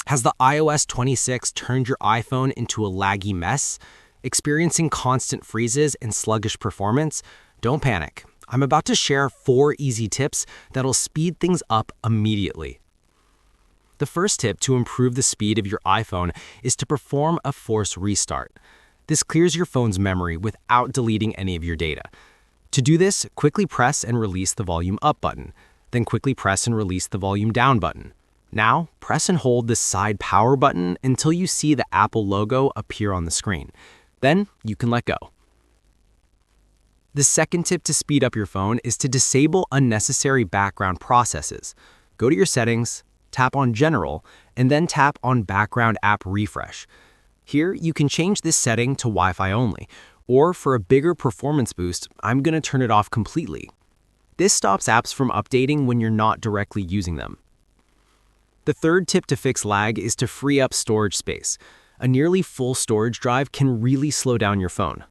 Has the iOS 26 turned your iPhone into a laggy mess? Experiencing constant freezes and sluggish performance? Don't panic. I'm about to share 4 easy tips that'll speed things up immediately. The first tip to improve the speed of your iPhone is to perform a forced restart. This clears your phone's memory without deleting any of your data. To do this, quickly press and release the volume up button, then quickly press and release the volume down button. Now, press and hold the side power button until you see the Apple logo appear on the screen. Then, you can let go. The second tip to speed up your phone is to disable unnecessary background processes. Go to your settings, tap on General, and then tap on Background App Refresh. Here, you can change this setting to Wi-Fi only, or for a bigger performance boost, I'm going to turn it off completely. This stops apps from updating when you're not directly using them. The third tip to fix lag is to free up storage space. A nearly full storage drive can really slow down your phone.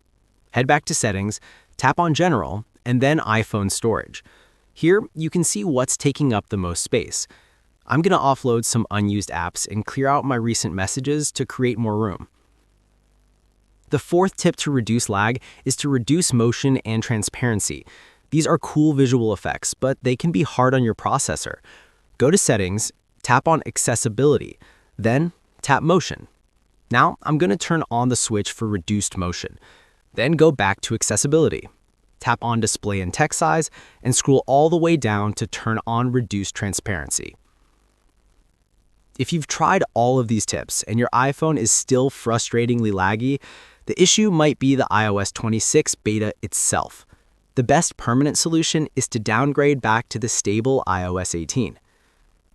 Head back to Settings, tap on General, and then iPhone Storage. Here, you can see what's taking up the most space. I'm going to offload some unused apps and clear out my recent messages to create more room. The fourth tip to reduce lag is to reduce motion and transparency. These are cool visual effects, but they can be hard on your processor. Go to Settings, tap on Accessibility, then tap Motion. Now, I'm going to turn on the switch for reduced motion. Then go back to Accessibility. Tap on Display and Text Size and scroll all the way down to turn on Reduced Transparency. If you've tried all of these tips and your iPhone is still frustratingly laggy, the issue might be the iOS 26 beta itself. The best permanent solution is to downgrade back to the stable iOS 18.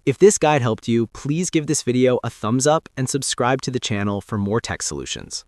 If this guide helped you, please give this video a thumbs up and subscribe to the channel for more tech solutions.